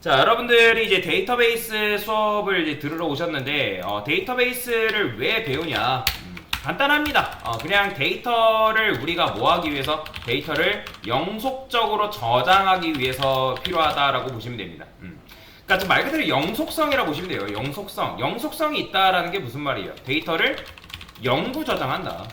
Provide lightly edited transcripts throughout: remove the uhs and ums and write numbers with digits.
자, 여러분들이 이제 데이터베이스 수업을 이제 들으러 오셨는데, 데이터베이스를 왜 배우냐? 간단합니다. 그냥 데이터를 우리가 뭐 하기 위해서, 데이터를 영속적으로 저장하기 위해서 필요하다라고 보시면 됩니다. 그러니까 말 그대로 영속성이라고 보시면 돼요. 영속성. 영속성이 있다라는 게 무슨 말이에요? 데이터를 영구 저장한다.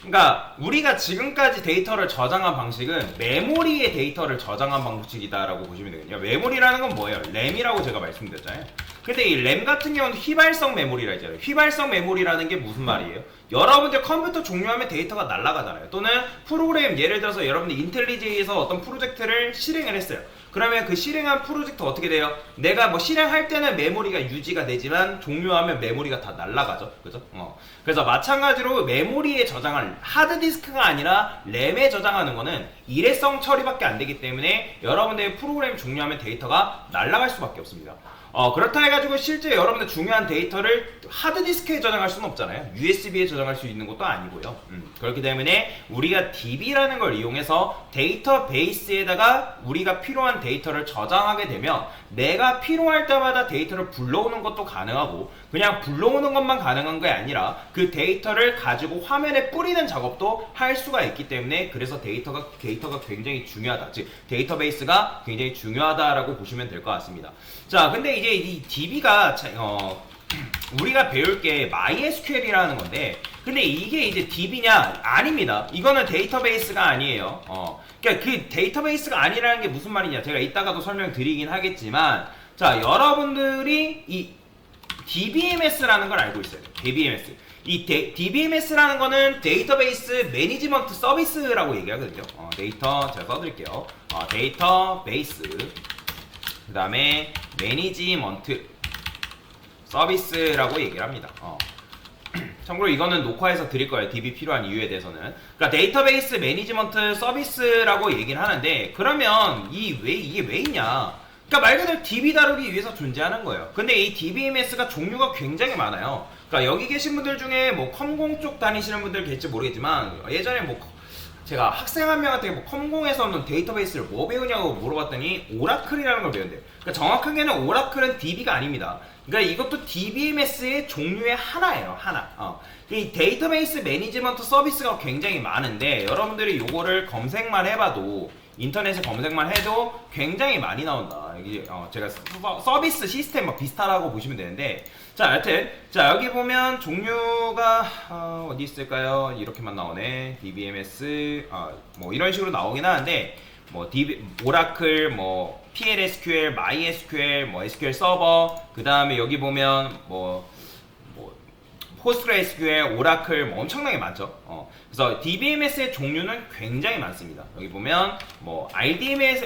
그러니까 우리가 지금까지 데이터를 저장한 방식은 메모리에 데이터를 저장한 방식이다라고 보시면 되거든요. 메모리라는 건 뭐예요? 램이라고 제가 말씀드렸잖아요. 근데 이 램 같은 경우는 휘발성 메모리라 했잖아요. 휘발성 메모리라는 게 무슨 말이에요? 여러분들 컴퓨터 종료하면 데이터가 날아가잖아요. 또는 프로그램, 예를 들어서 여러분들 인텔리제이에서 어떤 프로젝트를 실행을 했어요. 그러면 그 실행한 프로젝트 어떻게 돼요? 내가 뭐 실행할 때는 메모리가 유지가 되지만 종료하면 메모리가 다 날아가죠. 그죠? 그래서 마찬가지로 메모리에 저장할 하드디스크가 아니라 램에 저장하는 거는 일회성 처리밖에 안 되기 때문에 여러분들의 프로그램 종료하면 데이터가 날아갈 수밖에 없습니다. 그렇다 해가지고 실제 여러분들 중요한 데이터를 하드디스크에 저장할 수는 없잖아요. USB에 저장할 수 있는 것도 아니고요. 그렇기 때문에 우리가 DB라는 걸 이용해서 데이터베이스에다가 우리가 필요한 데이터를 저장하게 되면 내가 필요할 때마다 데이터를 불러오는 것도 가능하고 그냥 불러오는 것만 가능한 게 아니라 그 데이터를 가지고 화면에 뿌리는 작업도 할 수가 있기 때문에 그래서 데이터가 굉장히 중요하다. 즉 데이터베이스가 굉장히 중요하다라고 보시면 될 것 같습니다. 자, 근데 이제 이 DB가 우리가 배울 게 MySQL이라는 건데 근데 이게 이제 DB냐? 아닙니다. 이거는 데이터베이스가 아니에요. 그러니까 그 데이터베이스가 아니라는 게 무슨 말이냐? 제가 이따가도 설명드리긴 하겠지만 자, 여러분들이 이 DBMS라는 걸 알고 있어요. DBMS. 이 DBMS라는 거는 데이터베이스 매니지먼트 서비스라고 얘기하거든요. 데이터 제가 써드릴게요. 데이터베이스 그 다음에 매니지먼트 서비스라고 얘기를 합니다. 참고로 이거는 녹화해서 드릴 거예요. DB 필요한 이유에 대해서는. 그러니까 데이터베이스 매니지먼트 서비스라고 얘기를 하는데 그러면 이게 왜 있냐? 그러니까 말 그대로 DB 다루기 위해서 존재하는 거예요. 근데 이 DBMS가 종류가 굉장히 많아요. 그러니까 여기 계신 분들 중에 뭐 컴공 쪽 다니시는 분들 계실지 모르겠지만 예전에 뭐 제가 학생 한 명한테 뭐 컴공에서는 데이터베이스를 뭐 배우냐고 물어봤더니 오라클이라는 걸 배운대요. 그러니까 정확하게는 오라클은 DB가 아닙니다. 그러니까 이것도 DBMS의 종류의 하나예요. 하나. 이 데이터베이스 매니지먼트 서비스가 굉장히 많은데 여러분들이 요거를 검색만 해봐도 인터넷에 검색만 해도 굉장히 많이 나온다. 이게 제가 서비스 시스템 막 비슷하다고 보시면 되는데 자, 여튼 자 여기 보면 종류가 어디 있을까요? 이렇게만 나오네. DBMS 뭐 이런 식으로 나오긴 하는데 뭐 오라클, 뭐 PLSQL, MySQL, 뭐 SQL 서버, 그 다음에 여기 보면 뭐 PostgreSQL, 오라클 뭐 엄청나게 많죠. 그래서 DBMS의 종류는 굉장히 많습니다. 여기 보면 뭐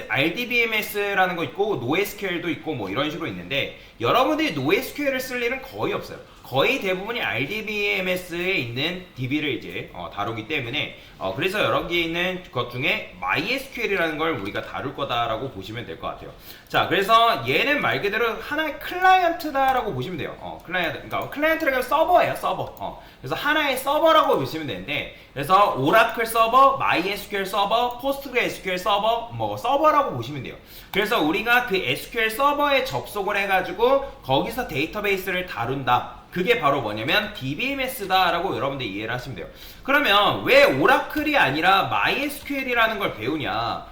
RDBMS라는 거 있고 NoSQL도 있고 뭐 이런 식으로 있는데 여러분들이 NoSQL을 쓸 일은 거의 없어요. 거의 대부분이 RDBMS에 있는 DB를 이제 다루기 때문에 그래서 여러 개 있는 것 중에 MySQL이라는 걸 우리가 다룰 거다라고 보시면 될 것 같아요. 자, 그래서 얘는 말 그대로 하나의 클라이언트다라고 보시면 돼요. 그러니까 클라이언트라는 건 서버예요, 서버. 그래서 하나의 서버라고 보시면 되는데 그래서 오라클 서버, MySQL 서버, PostgreSQL 서버, 뭐 서버라고 보시면 돼요. 그래서 우리가 그 SQL 서버에 접속을 해가지고 거기서 데이터베이스를 다룬다. 그게 바로 뭐냐면 DBMS다라고 여러분들 이해를 하시면 돼요. 그러면 왜 오라클이 아니라 MySQL이라는 걸 배우냐?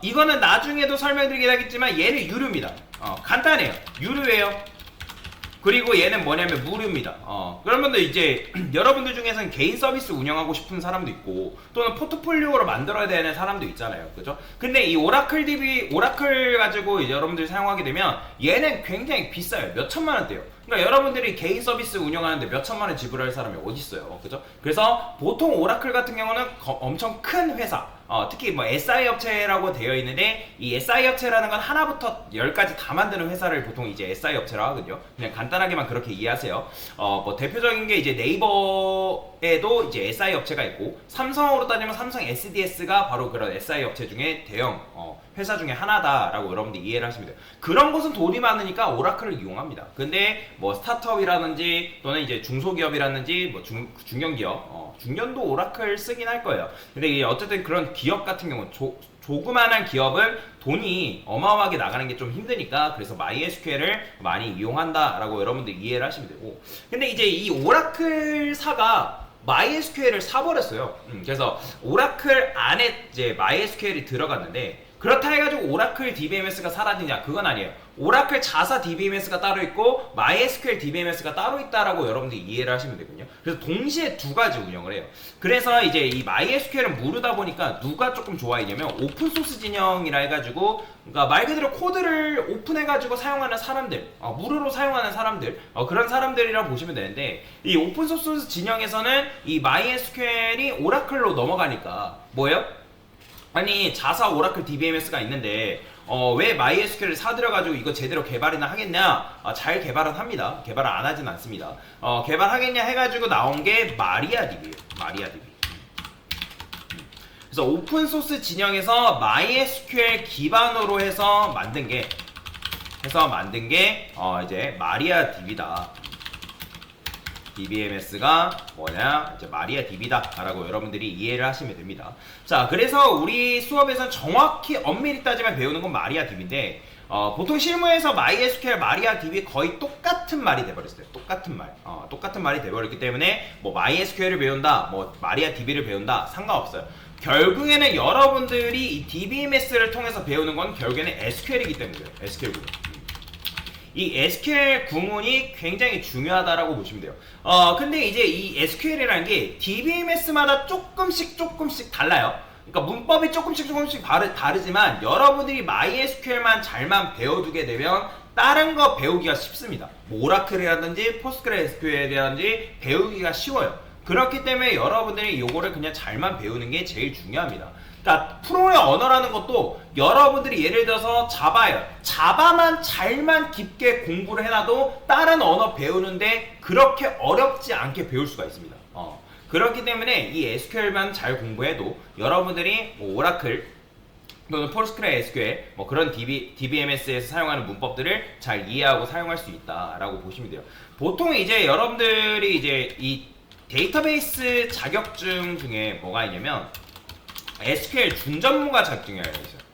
이거는 나중에도 설명드리긴 하겠지만 얘는 유료입니다. 간단해요. 유료예요. 그리고 얘는 뭐냐면 무료입니다. 그러면 이제 여러분들 중에서는 개인 서비스 운영하고 싶은 사람도 있고 또는 포트폴리오로 만들어야 되는 사람도 있잖아요. 그죠? 근데 이 오라클 가지고 여러분들이 사용하게 되면 얘는 굉장히 비싸요. 몇 천만 원대요. 그러니까 여러분들이 개인 서비스 운영하는데 몇 천만 원 지불할 사람이 어디 있어요. 그죠? 그래서 보통 오라클 같은 경우는 엄청 큰 회사 특히 뭐 SI 업체라고 되어 있는데 이 SI 업체라는 건 하나부터 10까지 다 만드는 회사를 보통 이제 SI 업체라고 하거든요. 그냥 간단하게만 그렇게 이해하세요. 뭐 대표적인 게 이제 네이버에도 이제 SI 업체가 있고 삼성으로 따지면 삼성 SDS가 바로 그런 SI 업체 중에 대형 회사 중에 하나다라고 여러분들 이해를 하시면 돼요. 그런 곳은 돈이 많으니까 오라클을 이용합니다. 근데 뭐 스타트업이라든지 또는 이제 중소기업이라든지 뭐 중견기업 중견도 오라클 쓰긴 할 거예요. 근데 이게 어쨌든 그런 기업 같은 경우는 조그만한 기업은 돈이 어마어마하게 나가는 게 좀 힘드니까 그래서 MySQL을 많이 이용한다라고 여러분들 이해를 하시면 되고, 근데 이제 이 오라클사가 MySQL을 사버렸어요. 그래서 오라클 안에 이제 MySQL이 들어갔는데, 그렇다 해가지고 오라클 DBMS가 사라지냐? 그건 아니에요. 오라클 자사 DBMS가 따로 있고 MySQL DBMS가 따로 있다라고 여러분들이 이해를 하시면 되거든요. 그래서 동시에 두 가지 운영을 해요. 그래서 이제 이 MySQL은 무르다 보니까 누가 조금 좋아했냐면 오픈소스 진영이라 해가지고, 그러니까 말 그대로 코드를 오픈해가지고 사용하는 사람들, 무료로 사용하는 사람들, 그런 사람들이라 보시면 되는데, 이 오픈소스 진영에서는 이 MySQL이 오라클로 넘어가니까 뭐예요? 아니 자사 오라클 DBMS가 있는데 왜 MySQL을 사들여가지고 이거 제대로 개발이나 하겠냐? 잘 개발은 합니다. 개발을 안 하진 않습니다. 개발하겠냐 해가지고 나온 게 마리아DB예요. 마리아DB. 그래서 오픈소스 진영에서 MySQL 기반으로 해서 만든 게 이제 마리아DB다. DBMS가 뭐냐? 이제 마리아DB다 라고 여러분들이 이해를 하시면 됩니다. 자, 그래서 우리 수업에서는 정확히 엄밀히 따지면 배우는 건 마리아DB인데, 보통 실무에서 MySQL, 마리아DB 거의 똑같은 말이 돼버렸어요. 똑같은 말이 돼버렸기 때문에 뭐 MySQL을 배운다, 뭐 마리아DB를 배운다 상관없어요. 결국에는 여러분들이 이 DBMS를 통해서 배우는 건 결국에는 SQL이기 때문이에요. SQL 구문. 이 SQL 구문이 굉장히 중요하다라고 보시면 돼요. 근데 이제 이 SQL이라는 게 DBMS마다 조금씩 달라요. 그러니까 문법이 조금씩 다르지만 여러분들이 MySQL만 잘만 배워두게 되면 다른 거 배우기가 쉽습니다. 뭐 오라클이라든지 포스트그레SQL이라든지 배우기가 쉬워요. 그렇기 때문에 여러분들이 요거를 그냥 잘만 배우는 게 제일 중요합니다. 그러니까 프로의 언어라는 것도 여러분들이 예를 들어서 자바예요. 자바만 잘만 깊게 공부를 해놔도 다른 언어 배우는데 그렇게 어렵지 않게 배울 수가 있습니다. 그렇기 때문에 이 SQL만 잘 공부해도 여러분들이 뭐 오라클 또는 포스트그레SQL 뭐 그런 DBMS에서 사용하는 문법들을 잘 이해하고 사용할 수 있다라고 보시면 돼요. 보통 이제 여러분들이 이제 이 데이터베이스 자격증 중에 뭐가 있냐면 SQL 준전문가 자격증이라고 있어요.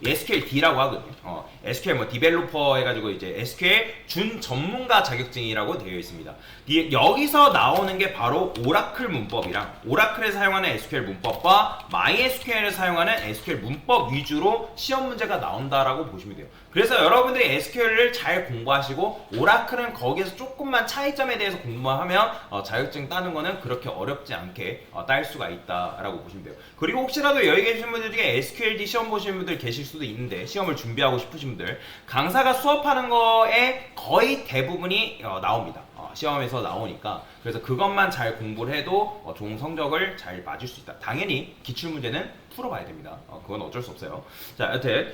SQLD라고 하거든요. SQL 뭐 디벨로퍼 해가지고 이제 SQL 준전문가 자격증이라고 되어 있습니다. 여기서 나오는 게 바로 오라클 문법이랑 오라클에 사용하는 SQL 문법과 MySQL을 사용하는 SQL 문법 위주로 시험 문제가 나온다라고 보시면 돼요. 그래서 여러분들이 SQL을 잘 공부하시고 오라클은 거기에서 조금만 차이점에 대해서 공부하면 자격증 따는 거는 그렇게 어렵지 않게 딸 수가 있다라고 보시면 돼요. 그리고 혹시라도 여기 계신 분들 중에 SQLD 시험 보시는 분들 계실 수도 있는데, 시험을 준비하고 싶으신 분들, 강사가 수업하는 거에 거의 대부분이 나옵니다. 시험에서 나오니까. 그래서 그것만 잘 공부를 해도 좋은 성적을 잘 맞을 수 있다. 당연히 기출문제는 풀어봐야 됩니다. 그건 어쩔 수 없어요. 자, 여튼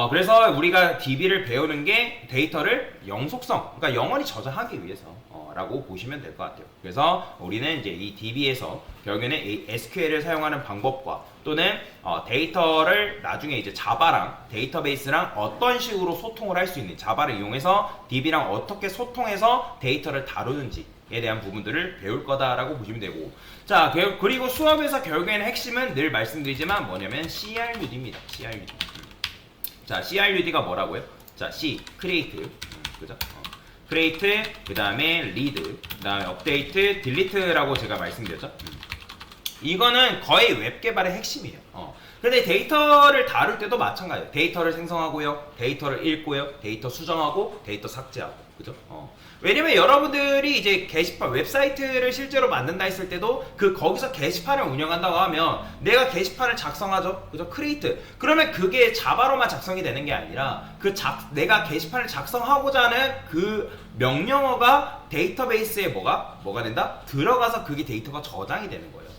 그래서 우리가 DB를 배우는 게 데이터를 영속성, 그러니까 영원히 저장하기 위해서 라고 보시면 될 것 같아요. 그래서 우리는 이제 이 DB에서 결국에는 SQL을 사용하는 방법과 또는 데이터를 나중에 이제 자바랑 데이터베이스랑 어떤 식으로 소통을 할 수 있는, 자바를 이용해서 DB랑 어떻게 소통해서 데이터를 다루는지에 대한 부분들을 배울 거다라고 보시면 되고, 자, 그리고 수업에서 결국에는 핵심은 늘 말씀드리지만 뭐냐면 CRUD입니다. CRUD. 자, CRUD가 뭐라고요? 자, C, create, 그죠? create, 그 다음에 read, 그 다음에 update, delete라고 제가 말씀드렸죠. 이거는 거의 웹 개발의 핵심이에요. 근데 데이터를 다룰 때도 마찬가지예요. 데이터를 생성하고요, 데이터를 읽고요, 데이터 수정하고, 데이터 삭제하고, 그죠? 왜냐면 여러분들이 이제 게시판, 웹사이트를 실제로 만든다 했을 때도 거기서 게시판을 운영한다고 하면 내가 게시판을 작성하죠, 그죠? create. 그러면 그게 자바로만 작성이 되는 게 아니라 내가 게시판을 작성하고자 하는 그 명령어가 데이터베이스에 뭐가 된다? 들어가서 그게 데이터가 저장이 되는 거예요.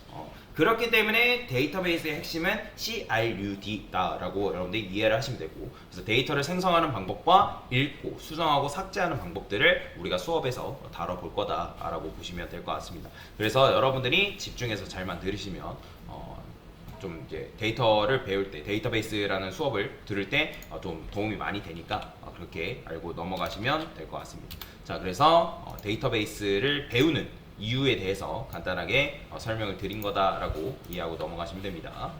그렇기 때문에 데이터베이스의 핵심은 CRUD다라고 여러분들이 이해를 하시면 되고, 그래서 데이터를 생성하는 방법과 읽고 수정하고 삭제하는 방법들을 우리가 수업에서 다뤄볼 거다라고 보시면 될 것 같습니다. 그래서 여러분들이 집중해서 잘만 들으시면 좀 이제 데이터를 배울 때, 데이터베이스라는 수업을 들을 때 좀 도움이 많이 되니까 그렇게 알고 넘어가시면 될 것 같습니다. 자, 그래서 데이터베이스를 배우는 이유에 대해서 간단하게 설명을 드린 거다라고 이해하고 넘어가시면 됩니다.